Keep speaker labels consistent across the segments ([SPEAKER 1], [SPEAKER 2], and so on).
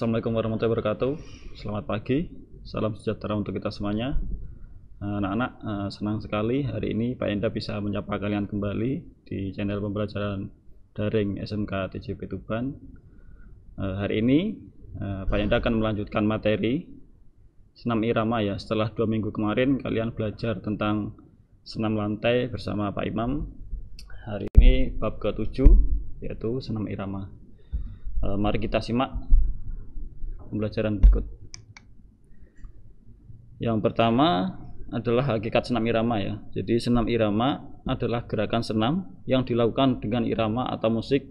[SPEAKER 1] Assalamualaikum warahmatullahi wabarakatuh. Selamat pagi, salam sejahtera untuk kita semuanya. Anak-anak, senang sekali hari ini Pak Enda bisa menyapa kalian kembali di channel pembelajaran daring SMK TJP Tuban. Hari ini Pak Enda akan melanjutkan materi senam irama ya. Setelah 2 minggu kemarin kalian belajar tentang senam lantai bersama Pak Imam. Hari ini bab ke-7 yaitu senam irama. Mari kita simak pembelajaran berikut. Yang pertama adalah hakikat senam irama ya. Jadi senam irama adalah gerakan senam yang dilakukan dengan irama atau musik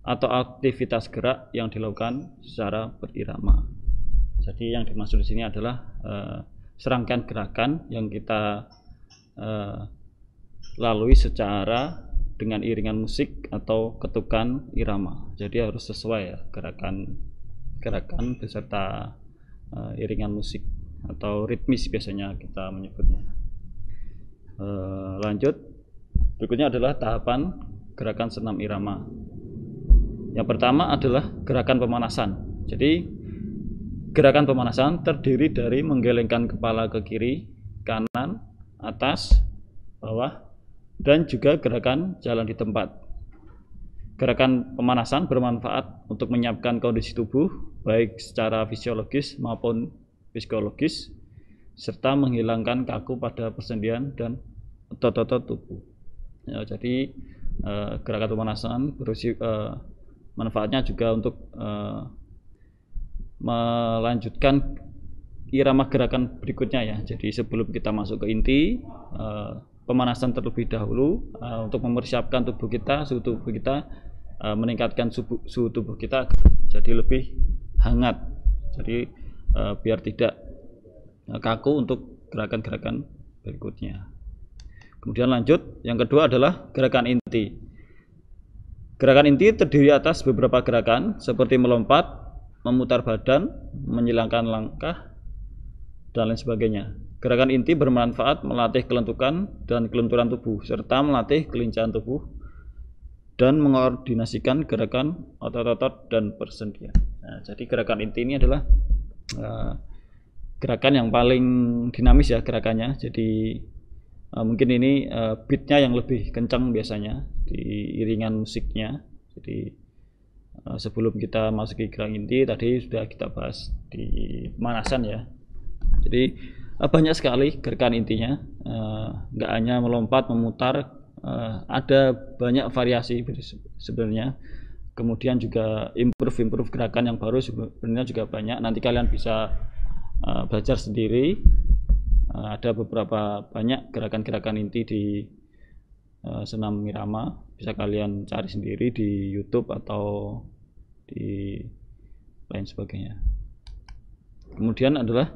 [SPEAKER 1] atau aktivitas gerak yang dilakukan secara berirama. Jadi yang dimaksud di sini adalah serangkaian gerakan yang kita lalui secara dengan iringan musik atau ketukan irama. Jadi harus sesuai ya gerakan beserta iringan musik atau ritmis biasanya kita menyebutnya. Lanjut, berikutnya adalah tahapan gerakan senam irama. Yang pertama adalah gerakan pemanasan. Jadi gerakan pemanasan terdiri dari menggelengkan kepala ke kiri, kanan, atas, bawah, dan juga gerakan jalan di tempat. Gerakan pemanasan bermanfaat untuk menyiapkan kondisi tubuh baik secara fisiologis maupun psikologis serta menghilangkan kaku pada persendian dan otot-otot tubuh. Ya, jadi gerakan pemanasan manfaatnya juga untuk melanjutkan irama gerakan berikutnya ya. Jadi sebelum kita masuk ke inti, pemanasan terlebih dahulu untuk mempersiapkan tubuh kita, suhu tubuh kita, meningkatkan suhu tubuh kita jadi lebih hangat. Jadi biar tidak kaku untuk gerakan-gerakan berikutnya. Kemudian lanjut, yang kedua adalah gerakan inti. Gerakan inti terdiri atas beberapa gerakan seperti melompat, memutar badan, menyilangkan langkah, dan lain sebagainya. Gerakan inti bermanfaat melatih kelentukan dan kelenturan tubuh serta melatih kelincahan tubuh dan mengkoordinasikan gerakan otot-otot dan persendian. Nah, jadi gerakan inti ini adalah gerakan yang paling dinamis ya gerakannya. Jadi mungkin ini beatnya yang lebih kencang biasanya di iringan musiknya. Jadi sebelum kita masuki gerakan inti tadi sudah kita bahas di pemanasan ya. Jadi banyak sekali gerakan intinya, nggak hanya melompat, memutar, ada banyak variasi sebenarnya. Kemudian juga improve gerakan yang baru sebenarnya juga banyak. Nanti kalian bisa belajar sendiri. Ada beberapa banyak gerakan-gerakan inti di senam irama. Bisa kalian cari sendiri di YouTube atau di lain sebagainya. Kemudian adalah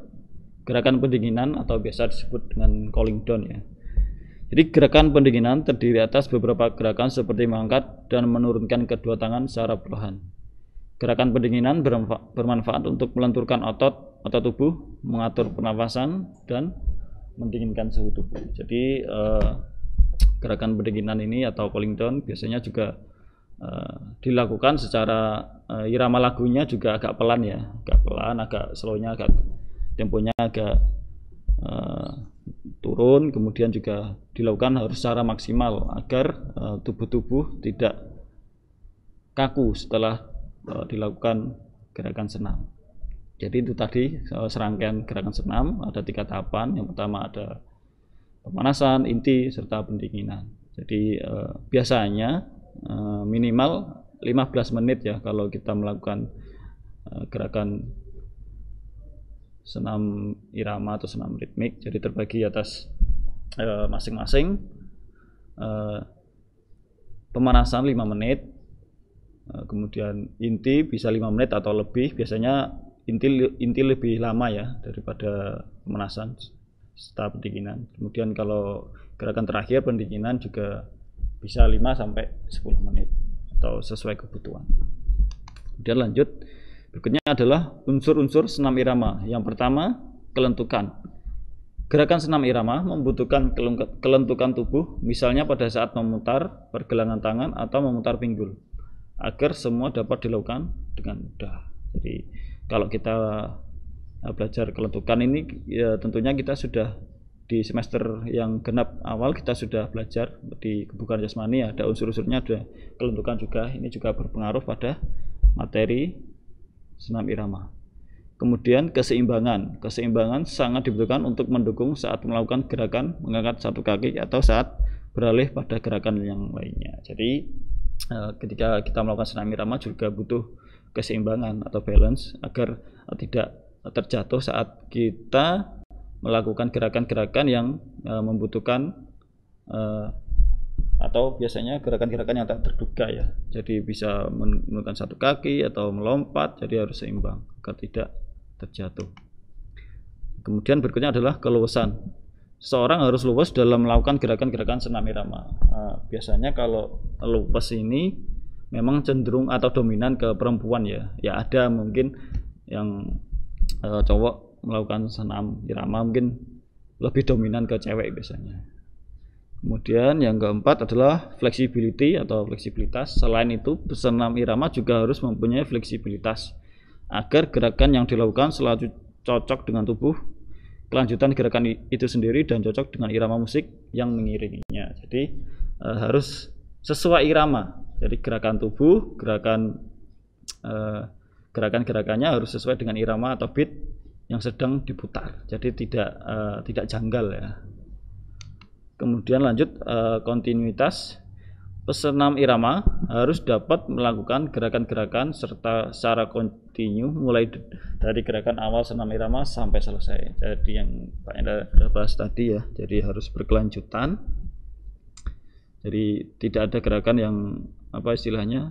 [SPEAKER 1] gerakan pendinginan atau biasa disebut dengan cooling down ya. Jadi gerakan pendinginan terdiri atas beberapa gerakan seperti mengangkat dan menurunkan kedua tangan secara perlahan. Gerakan pendinginan bermanfaat untuk melenturkan otot tubuh, mengatur pernafasan, dan mendinginkan suhu tubuh. Jadi gerakan pendinginan ini atau cooling down biasanya juga dilakukan secara irama lagunya juga agak pelan ya, agak slownya, agak temponya agak turun, kemudian juga dilakukan harus secara maksimal agar tubuh tidak kaku setelah dilakukan gerakan senam. Jadi itu tadi serangkaian gerakan senam, ada 3 tahapan. Yang pertama ada pemanasan, inti, serta pendinginan. Jadi biasanya minimal 15 menit ya kalau kita melakukan gerakan senam irama atau senam ritmik. Jadi terbagi atas masing-masing. Pemanasan 5 menit, kemudian inti bisa 5 menit atau lebih. Biasanya inti lebih lama ya daripada pemanasan setelah pendinginan. Kemudian kalau gerakan terakhir pendinginan juga bisa 5 sampai 10 menit atau sesuai kebutuhan. Kemudian lanjut, berikutnya adalah unsur-unsur senam irama. Yang pertama, kelentukan. Gerakan senam irama membutuhkan kelentukan tubuh, misalnya pada saat memutar pergelangan tangan atau memutar pinggul, agar semua dapat dilakukan dengan mudah. Jadi kalau kita belajar kelentukan ini ya tentunya kita sudah di semester yang genap awal kita sudah belajar di kebugaran jasmani, ada unsur-unsurnya, ada kelentukan juga. Ini juga berpengaruh pada materi senam irama. Kemudian keseimbangan. Keseimbangan sangat dibutuhkan untuk mendukung saat melakukan gerakan mengangkat satu kaki atau saat beralih pada gerakan yang lainnya. Jadi ketika kita melakukan senam irama juga butuh keseimbangan atau balance agar tidak terjatuh saat kita melakukan gerakan-gerakan yang membutuhkan atau biasanya gerakan-gerakan yang tak terduga ya. Jadi bisa menggunakan satu kaki atau melompat, jadi harus seimbang agar tidak terjatuh. Kemudian berikutnya adalah keluasan. Seorang harus luwes dalam melakukan gerakan-gerakan senam irama. Biasanya kalau luwes ini memang cenderung atau dominan ke perempuan ya. Ya ada mungkin yang cowok melakukan senam irama mungkin lebih dominan ke cewek biasanya. Kemudian yang keempat adalah flexibility atau fleksibilitas. Selain itu, senam irama juga harus mempunyai fleksibilitas agar gerakan yang dilakukan selalu cocok dengan tubuh, kelanjutan gerakan itu sendiri, dan cocok dengan irama musik yang mengiringinya. Jadi harus sesuai irama. Jadi gerakan tubuh, gerakan-gerakannya harus sesuai dengan irama atau beat yang sedang diputar. Jadi tidak janggal ya. Kemudian lanjut kontinuitas. Pesenam irama harus dapat melakukan gerakan-gerakan serta secara kontinu mulai dari gerakan awal senam irama sampai selesai. Jadi yang Pak Enda sudah bahas tadi ya, jadi harus berkelanjutan. Jadi tidak ada gerakan yang apa istilahnya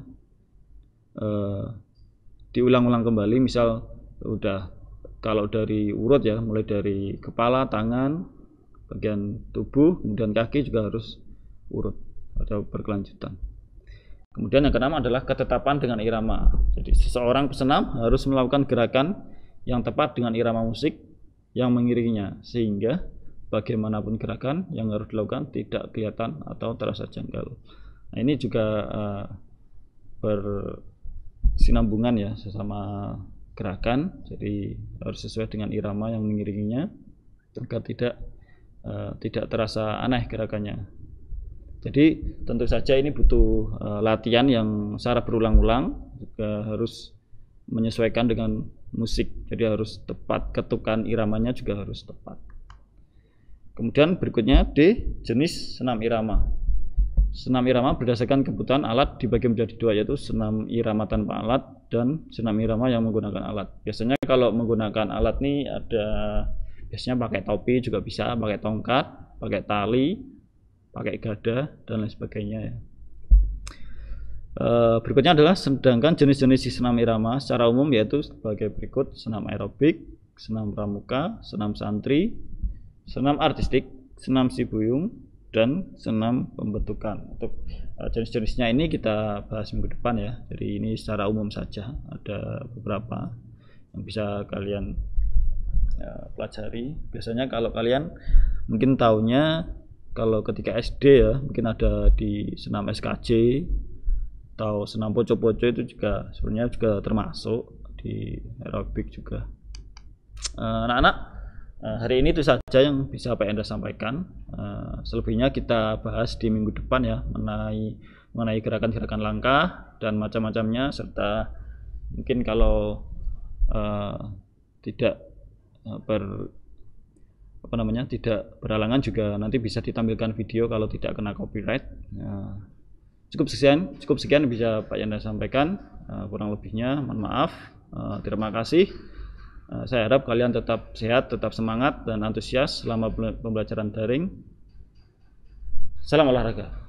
[SPEAKER 1] diulang-ulang kembali. Misal udah kalau dari urut ya, mulai dari kepala, tangan, bagian tubuh, kemudian kaki juga harus urut atau berkelanjutan. Kemudian yang keenam adalah ketetapan dengan irama. Jadi seseorang pesenam harus melakukan gerakan yang tepat dengan irama musik yang mengiringinya, sehingga bagaimanapun gerakan yang harus dilakukan tidak kelihatan atau terasa janggal. Nah, ini juga bersinambungan ya sesama gerakan, jadi harus sesuai dengan irama yang mengiringinya agar tidak terasa aneh gerakannya. Jadi tentu saja ini butuh latihan yang secara berulang-ulang, juga harus menyesuaikan dengan musik, jadi harus tepat, ketukan iramanya juga harus tepat. Kemudian berikutnya D, jenis senam irama. Senam irama berdasarkan kebutuhan alat dibagi menjadi dua, yaitu senam irama tanpa alat dan senam irama yang menggunakan alat. Biasanya kalau menggunakan alat nih ada biasanya pakai topi juga bisa, pakai tongkat, pakai tali, pakai gada, dan lain sebagainya. Berikutnya adalah sedangkan jenis-jenis senam irama secara umum yaitu sebagai berikut: senam aerobik, senam pramuka, senam santri, senam artistik, senam sibuyung, dan senam pembentukan. Untuk jenis-jenisnya ini kita bahas minggu depan ya. Jadi ini secara umum saja, ada beberapa yang bisa kalian pelajari. Biasanya kalau kalian mungkin tahunya kalau ketika SD ya, mungkin ada di senam SKJ atau senam poco-poco, itu juga sebenarnya juga termasuk di aerobik juga. Anak-anak, hari ini itu saja yang bisa Pak Enda sampaikan. Selebihnya kita bahas di minggu depan ya, mengenai gerakan-gerakan langkah dan macam-macamnya, serta mungkin kalau tidak tidak berhalangan juga nanti bisa ditampilkan video kalau tidak kena copyright. Cukup sekian bisa Pak Yanda sampaikan. Kurang lebihnya mohon maaf. Terima kasih. Saya harap kalian tetap sehat, tetap semangat dan antusias selama pembelajaran daring. Salam olahraga.